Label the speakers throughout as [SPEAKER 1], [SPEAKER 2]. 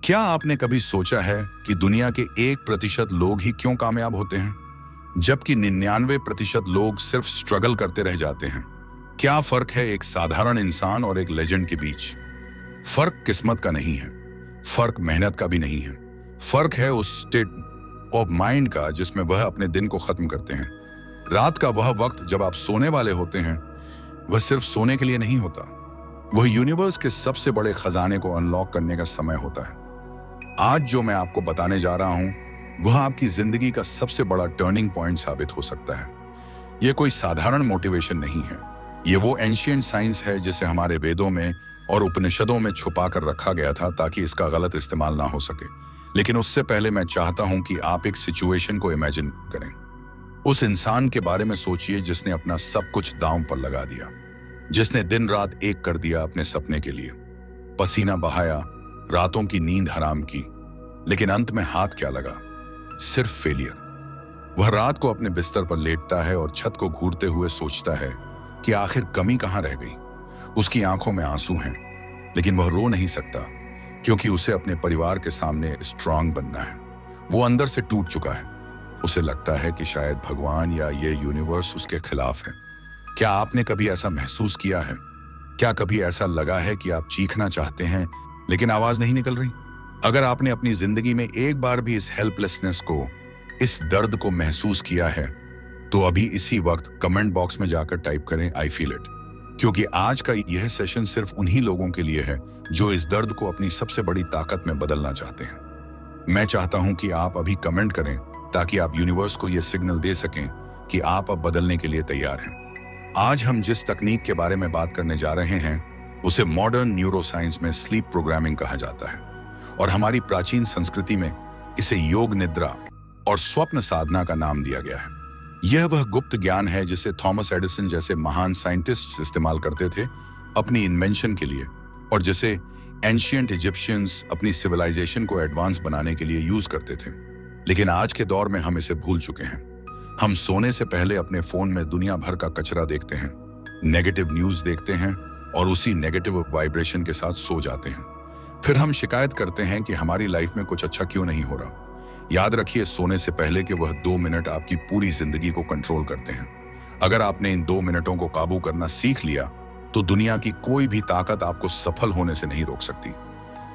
[SPEAKER 1] क्या आपने कभी सोचा है कि दुनिया के 1% लोग ही क्यों कामयाब होते हैं, जबकि 99% लोग सिर्फ स्ट्रगल करते रह जाते हैं? क्या फर्क है एक साधारण इंसान और एक लेजेंड के बीच? फर्क किस्मत का नहीं है, फर्क मेहनत का भी नहीं है। फर्क है उस स्टेट ऑफ माइंड का जिसमें वह अपने दिन को खत्म करते हैं। रात का वह वक्त जब आप सोने वाले होते हैं, वह सिर्फ सोने के लिए नहीं होता, वह यूनिवर्स के सबसे बड़े खजाने को अनलॉक करने का समय होता है। आज जो मैं आपको बताने जा रहा हूं, वह आपकी जिंदगी का सबसे बड़ा टर्निंग पॉइंट साबित हो सकता है। यह कोई साधारण मोटिवेशन नहीं है, यह वो एंशिएंट साइंस है जिसे हमारे वेदों में और उपनिषदों में छुपा कर रखा गया था ताकि इसका गलत इस्तेमाल ना हो सके। लेकिन उससे पहले मैं चाहता हूं कि आप एक सिचुएशन को इमेजिन करें। उस इंसान के बारे में सोचिए जिसने अपना सब कुछ दांव पर लगा दिया, जिसने दिन रात एक कर दिया अपने सपने के लिए, पसीना बहाया, रातों की नींद हराम की, लेकिन अंत में हाथ क्या लगा? सिर्फ फेलियर। वह रात को अपने बिस्तर पर लेटता है और छत को घूरते हुए सोचता है कि आखिर कमी कहां रह गई। उसकी आंखों में आंसू हैं, लेकिन वह रो नहीं सकता क्योंकि उसे अपने परिवार के सामने स्ट्रांग बनना है। वो अंदर से टूट चुका है। उसे लगता है कि शायद भगवान या ये यूनिवर्स उसके खिलाफ है। क्या आपने कभी ऐसा महसूस किया है? क्या कभी ऐसा लगा है कि आप चीखना चाहते हैं लेकिन आवाज नहीं निकल रही? अगर आपने अपनी जिंदगी में एक बार भी इस हेल्पलेसनेस को, इस दर्द को महसूस किया है, तो अभी इसी वक्त कमेंट बॉक्स में जाकर टाइप करें आई फील इट, क्योंकि आज का यह सेशन सिर्फ उन्हीं लोगों के लिए है जो इस दर्द को अपनी सबसे बड़ी ताकत में बदलना चाहते हैं। मैं चाहता हूं कि आप अभी कमेंट करें ताकि आप यूनिवर्स को यह सिग्नल दे सकें कि आप अब बदलने के लिए तैयार हैं। आज हम जिस तकनीक के बारे में बात करने जा रहे हैं उसे मॉडर्न न्यूरोसाइंस में स्लीप प्रोग्रामिंग कहा जाता है, और हमारी प्राचीन संस्कृति में इसे योग निद्रा और स्वप्न साधना का नाम दिया गया है। यह वह गुप्त ज्ञान है जिसे थॉमस एडिसन जैसे महान साइंटिस्ट इस्तेमाल करते थे अपनी इन्वेंशन के लिए, और जिसे एंशिएंट इजिप्शियंस अपनी सिविलाइजेशन को एडवांस बनाने के लिए यूज करते थे। लेकिन आज के दौर में हम इसे भूल चुके हैं। हम सोने से पहले अपने फोन में दुनिया भर का कचरा देखते हैं, नेगेटिव न्यूज देखते हैं और उसी नेगेटिव वाइब्रेशन के साथ सो जाते हैं। फिर हम शिकायत करते हैं कि हमारी लाइफ में कुछ अच्छा क्यों नहीं हो रहा। याद रखिए, सोने से पहले के वह 2 मिनट आपकी पूरी जिंदगी को कंट्रोल करते हैं। अगर आपने इन 2 मिनटों को काबू करना सीख लिया तो दुनिया की कोई भी ताकत आपको सफल होने से नहीं रोक सकती।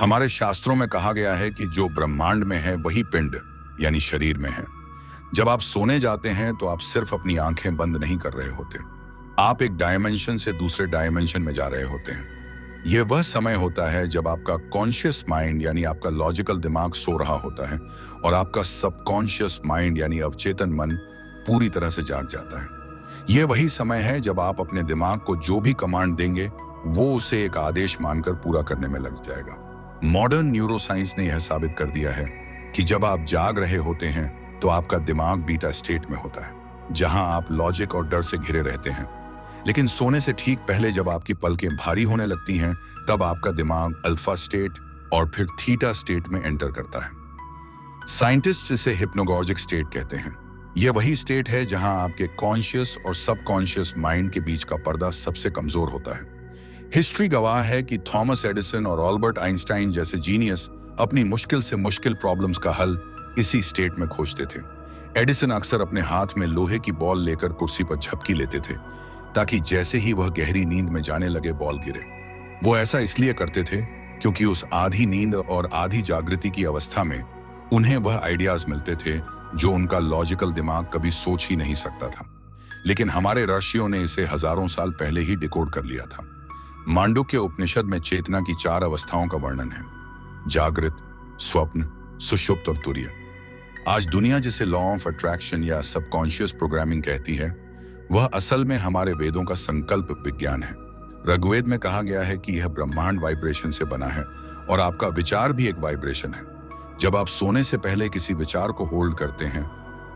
[SPEAKER 1] हमारे शास्त्रों में कहा गया है कि जो ब्रह्मांड में है वही पिंड यानी शरीर में है। जब आप सोने जाते हैं तो आप सिर्फ अपनी आंखें बंद नहीं कर रहे होते, आप एक डायमेंशन से दूसरे डायमेंशन में जा रहे होते हैं। यह वह समय होता है जब आपका कॉन्शियस माइंड यानी आपका लॉजिकल दिमाग सो रहा होता है और आपका सबकॉन्शियस माइंड यानी अवचेतन मन पूरी तरह से जाग जाता है। यह वही समय है जब आप अपने दिमाग को जो भी कमांड देंगे वो उसे एक आदेश मानकर पूरा करने में लग जाएगा। मॉडर्न न्यूरोसाइंस ने यह साबित कर दिया है कि जब आप जाग रहे होते हैं तो आपका दिमाग बीटा स्टेट में होता है, जहां आप लॉजिक और डर से घिरे रहते हैं। लेकिन सोने से ठीक पहले जब आपकी पलकें भारी होने लगती हैं, तब आपका दिमाग अल्फा स्टेट और फिर थीटा स्टेट में एंटर करता है। साइंटिस्ट इसे हिप्नोगॉजिक स्टेट कहते हैं। यह वही स्टेट है जहां आपके कॉन्शियस और सबकॉन्शियस माइंड के बीच का पर्दा सबसे कमजोर होता है। हिस्ट्री गवाह है कि थॉमस एडिसन और अल्बर्ट आइंस्टाइन जैसे जीनियस अपनी मुश्किल से मुश्किल प्रॉब्लम्स का हल इसी स्टेट में खोजते थे। एडिसन अक्सर अपने हाथ में लोहे की बॉल लेकर कुर्सी पर झपकी लेते थे ताकि जैसे ही वह गहरी नींद में जाने लगे बॉल गिरे। वो ऐसा इसलिए करते थे क्योंकि उस आधी नींद और आधी जागृति की अवस्था में उन्हें वह आइडियाज मिलते थे जो उनका लॉजिकल दिमाग कभी सोच ही नहीं सकता था। लेकिन हमारे ऋषियों ने इसे हजारों साल पहले ही डिकोड कर लिया था। मांडुक्य उपनिषद में चेतना की 4 अवस्थाओं का वर्णन है: जागृत, स्वप्न, सुषुप्त और तुरीय। आज दुनिया जिसे लॉ ऑफ अट्रैक्शन या सबकॉन्शियस प्रोग्रामिंग कहती है, वह असल में हमारे वेदों का संकल्प विज्ञान है। ऋग्वेद में कहा गया है कि यह ब्रह्मांड वाइब्रेशन से बना है और आपका विचार भी एक वाइब्रेशन है। जब आप सोने से पहले किसी विचार को होल्ड करते हैं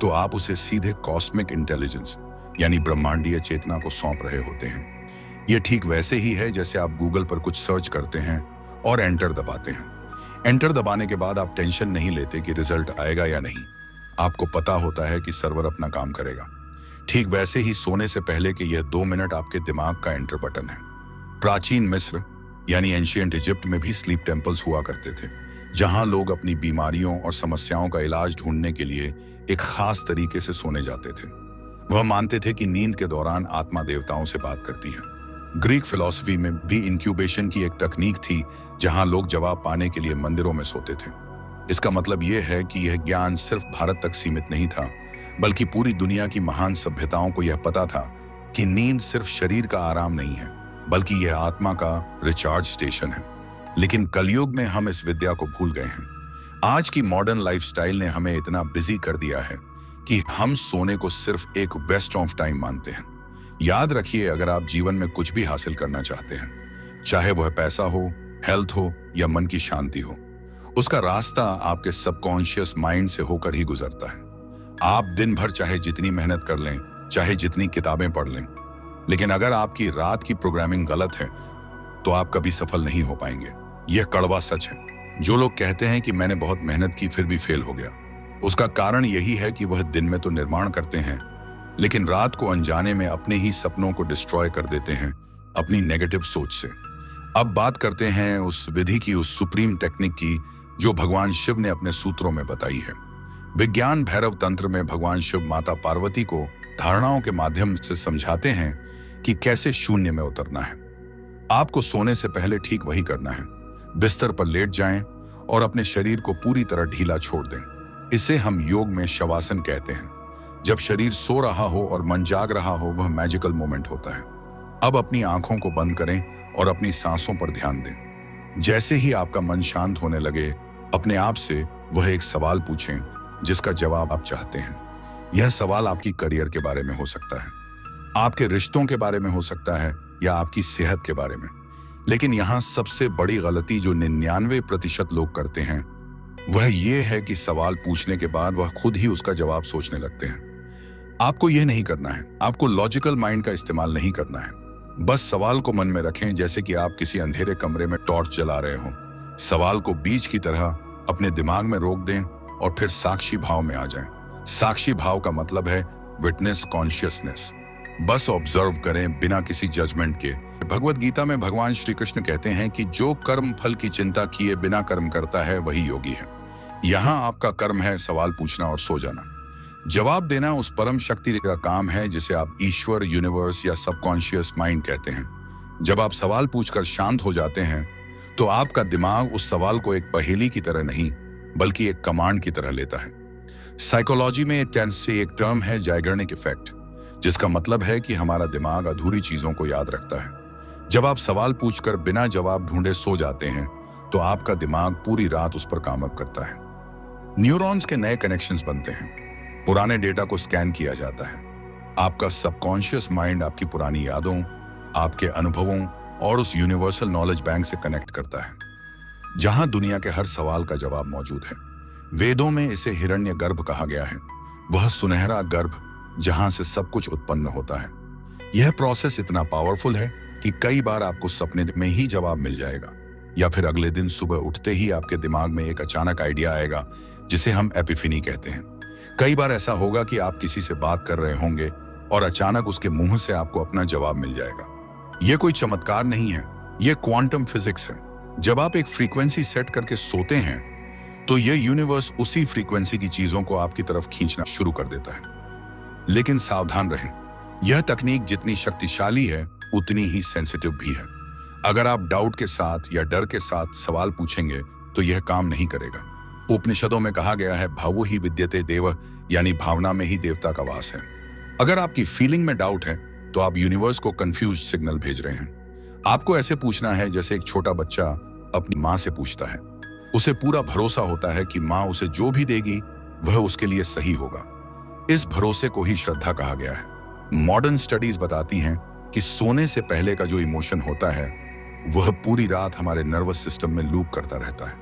[SPEAKER 1] तो आप उसे सीधे कॉस्मिक इंटेलिजेंस यानी ब्रह्मांडीय चेतना को सौंप रहे होते हैं। यह ठीक वैसे ही है जैसे आप गूगल पर कुछ सर्च करते हैं और एंटर दबाते हैं। एंटर दबाने के बाद आप टेंशन नहीं लेते कि रिजल्ट आएगा या नहीं, आपको पता होता है कि सर्वर अपना काम करेगा। ठीक वैसे ही सोने से पहले के यह 2 मिनट आपके दिमाग का एंटर बटन है। प्राचीन मिस्र यानी एंशिएंट इजिप्ट में भी स्लीप टेम्पल्स हुआ करते थे, जहां लोग अपनी बीमारियों और समस्याओं का इलाज ढूंढने के लिए एक खास तरीके से सोने जाते थे। वह मानते थे कि नींद के दौरान आत्मा देवताओं से बात करती है। ग्रीक फिलॉसफी में भी इंक्यूबेशन की एक तकनीक थी, जहां लोग जवाब पाने के लिए मंदिरों में सोते थे। इसका मतलब यह है कि यह ज्ञान सिर्फ भारत तक सीमित नहीं था, बल्कि पूरी दुनिया की महान सभ्यताओं को यह पता था कि नींद सिर्फ शरीर का आराम नहीं है, बल्कि यह आत्मा का रिचार्ज स्टेशन है। लेकिन कलयुग में हम इस विद्या को भूल गए हैं। आज की मॉडर्न लाइफस्टाइल ने हमें इतना बिजी कर दिया है कि हम सोने को सिर्फ एक वेस्ट ऑफ टाइम मानते हैं। याद रखिए, अगर आप जीवन में कुछ भी हासिल करना चाहते हैं, चाहे वह पैसा हो, हेल्थ हो या मन की शांति हो, उसका रास्ता आपके सबकॉन्शियस माइंड से होकर ही गुजरता है। आप दिन भर चाहे जितनी मेहनत कर लें, चाहे जितनी किताबें पढ़ लें, लेकिन अगर आपकी रात की प्रोग्रामिंग गलत है तो आप कभी सफल नहीं हो पाएंगे। यह कड़वा सच है। जो लोग कहते हैं कि मैंने बहुत मेहनत की फिर भी फेल हो गया, उसका कारण यही है कि वह दिन में तो निर्माण करते हैं, लेकिन रात को अनजाने में अपने ही सपनों को डिस्ट्रॉय कर देते हैं अपनी नेगेटिव सोच से। अब बात करते हैं उस विधि की, उस सुप्रीम टेक्निक की जो भगवान शिव ने अपने सूत्रों में बताई है। विज्ञान भैरव तंत्र में भगवान शिव माता पार्वती को धारणाओं के माध्यम से समझाते हैं कि कैसे शून्य में उतरना है। आपको सोने से पहले ठीक वही करना है। बिस्तर पर लेट जाएं और अपने शरीर को पूरी तरह ढीला छोड़ दें। इसे हम योग में शवासन कहते हैं। जब शरीर सो रहा हो और मन जाग रहा हो, वह मैजिकल मोमेंट होता है। अब अपनी आंखों को बंद करें और अपनी सांसों पर ध्यान दें। जैसे ही आपका मन शांत होने लगे, अपने आप से वह एक सवाल पूछें जिसका जवाब आप चाहते हैं। यह सवाल आपकी करियर के बारे में हो सकता है, आपके रिश्तों के बारे में हो सकता है, या आपकी सेहत के बारे में। लेकिन यहाँ सबसे बड़ी गलती जो 99% लोग करते हैं, वह यह है कि सवाल पूछने के बाद वह खुद ही उसका जवाब सोचने लगते हैं। आपको यह नहीं करना है। आपको लॉजिकल माइंड का इस्तेमाल नहीं करना है। बस सवाल को मन में रखें जैसे कि आप किसी अंधेरे कमरे में टॉर्च जला रहे हो। सवाल को बीज की तरह अपने दिमाग में रोक दें और फिर साक्षी भाव में आ जाएं। साक्षी भाव का मतलब है विटनेस कॉन्शियसनेस। बस ऑब्जर्व करें बिना किसी जजमेंट के। भगवत गीता में भगवान श्री कृष्ण कहते हैं कि जो कर्म फल की चिंता किए बिना कर्म करता है वही योगी है। यहाँ आपका कर्म है सवाल पूछना और सो जाना। जवाब देना उस परम शक्ति का काम है जिसे आप ईश्वर, यूनिवर्स या सबकॉन्शियस माइंड कहते हैं। जब आप सवाल पूछकर शांत हो जाते हैं तो आपका दिमाग उस सवाल को एक पहेली की तरह नहीं, बल्कि एक कमांड की तरह लेता है। साइकोलॉजी में एक टर्म है जाइगर्निक इफेक्ट, जिसका मतलब है कि हमारा दिमाग अधूरी चीजों को याद रखता है। जब आप सवाल पूछकर बिना जवाब ढूंढे सो जाते हैं तो आपका दिमाग पूरी रात उस पर काम करता है। न्यूरॉन्स के नए कनेक्शंस बनते हैं, पुराने डेटा को स्कैन किया जाता है। आपका सबकॉन्शियस माइंड आपकी पुरानी यादों, आपके अनुभवों और उस यूनिवर्सल नॉलेज बैंक से कनेक्ट करता है, जहां दुनिया के हर सवाल का जवाब मौजूद है। वेदों में इसे हिरण्य गर्भ कहा गया है, वह सुनहरा गर्भ जहां से सब कुछ उत्पन्न होता है। यह प्रोसेस इतना पावरफुल है कि कई बार आपको सपने में ही जवाब मिल जाएगा, या फिर अगले दिन सुबह उठते ही आपके दिमाग में एक अचानक आइडिया आएगा जिसे हम एपिफेनी कहते हैं। कई बार ऐसा होगा कि आप किसी से बात कर रहे होंगे और अचानक उसके मुंह से आपको अपना जवाब मिल जाएगा। यह कोई चमत्कार नहीं है, यह क्वांटम फिजिक्स है। जब आप एक फ्रीक्वेंसी सेट करके सोते हैं तो यह यूनिवर्स उसी फ्रीक्वेंसी की चीजों को आपकी तरफ खींचना शुरू कर देता है। लेकिन सावधान रहें, यह तकनीक जितनी शक्तिशाली है उतनी ही सेंसिटिव भी है। अगर आप डाउट के साथ या डर के साथ सवाल पूछेंगे तो यह काम नहीं करेगा। उपनिषदों में कहा गया है भावो ही विद्यते देव, यानी भावना में ही देवता का वास है। अगर आपकी फीलिंग में डाउट है तो आप यूनिवर्स को कंफ्यूज सिग्नल भेज रहे हैं। आपको ऐसे पूछना है जैसे एक छोटा बच्चा अपनी माँ से पूछता है। उसे पूरा भरोसा होता है कि माँ उसे जो भी देगी वह उसके लिए सही होगा। इस भरोसे को ही श्रद्धा कहा गया है। मॉडर्न स्टडीज बताती हैं कि सोने से पहले का जो इमोशन होता है वह पूरी रात हमारे नर्वस सिस्टम में लूप करता रहता है।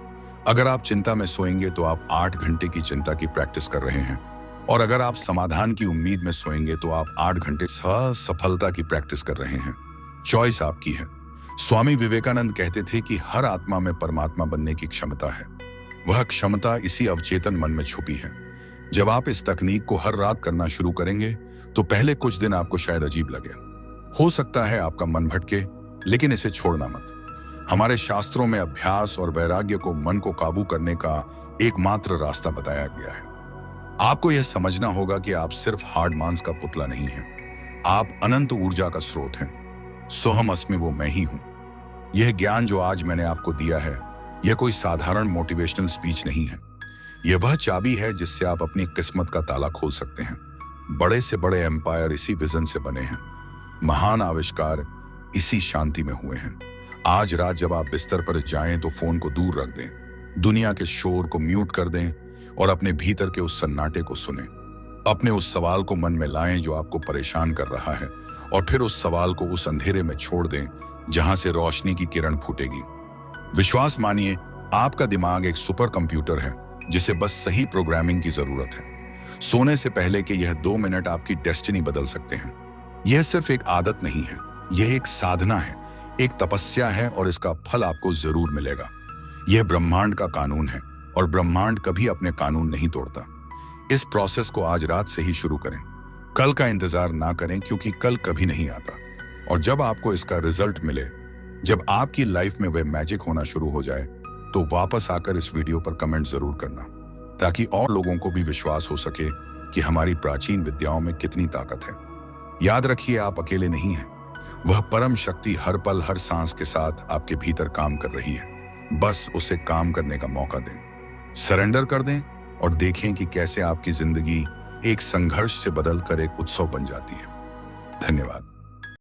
[SPEAKER 1] अगर आप चिंता में सोएंगे तो आप 8 घंटे की चिंता की प्रैक्टिस कर रहे हैं, और अगर आप समाधान की उम्मीद में सोएंगे तो आप 8 घंटे सफलता की प्रैक्टिस कर रहे हैं। चॉइस आपकी है। स्वामी विवेकानंद कहते थे कि हर आत्मा में परमात्मा बनने की क्षमता है। वह क्षमता इसी अवचेतन मन में छुपी है। जब आप इस तकनीक को हर रात करना शुरू करेंगे तो पहले कुछ दिन आपको शायद अजीब लगे, हो सकता है आपका मन भटके, लेकिन इसे छोड़ना मत। हमारे शास्त्रों में अभ्यास और वैराग्य को मन को काबू करने का एकमात्र रास्ता बताया गया है। आपको यह समझना होगा कि आप सिर्फ हार्ड मांस का पुतला नहीं हैं। आप अनंत ऊर्जा का स्रोत हैं। सोहम अस्मि, वो मैं ही हूं। यह ज्ञान जो आज मैंने आपको दिया है, यह कोई साधारण मोटिवेशनल स्पीच नहीं है। यह वह चाबी है जिससे आप अपनी किस्मत का ताला खोल सकते हैं। बड़े से बड़े एम्पायर इसी विजन से बने हैं। महान आविष्कार इसी शांति में हुए हैं। आज रात जब आप बिस्तर पर जाएं तो फोन को दूर रख दें, दुनिया के शोर को म्यूट कर दें और अपने भीतर के उस सन्नाटे को सुनें। अपने उस सवाल को मन में लाएं जो आपको परेशान कर रहा है, और फिर उस सवाल को उस अंधेरे में छोड़ दें जहां से रोशनी की किरण फूटेगी। विश्वास मानिए, आपका दिमाग एक सुपर कंप्यूटर है जिसे बस सही प्रोग्रामिंग की जरूरत है। सोने से पहले के यह 2 मिनट आपकी डेस्टिनी बदल सकते हैं। यह सिर्फ एक आदत नहीं है, यह एक साधना है, एक तपस्या है, और इसका फल आपको जरूर मिलेगा। यह ब्रह्मांड का कानून है और ब्रह्मांड कभी अपने कानून नहीं तोड़ता। इस प्रोसेस को आज रात से ही शुरू करें। कल का इंतजार ना करें, क्योंकि कल कभी नहीं आता। और जब आपको इसका रिजल्ट मिले, जब आपकी लाइफ में वह मैजिक होना शुरू हो जाए, तो वापस आकर इस वीडियो पर कमेंट जरूर करना, ताकि और लोगों को भी विश्वास हो सके कि हमारी प्राचीन विद्याओं में कितनी ताकत है। याद रखिए, आप अकेले नहीं हैं। वह परम शक्ति हर पल हर सांस के साथ आपके भीतर काम कर रही है। बस उसे काम करने का मौका दें, सरेंडर कर दें, और देखें कि कैसे आपकी जिंदगी एक संघर्ष से बदलकर एक उत्सव बन जाती है। धन्यवाद।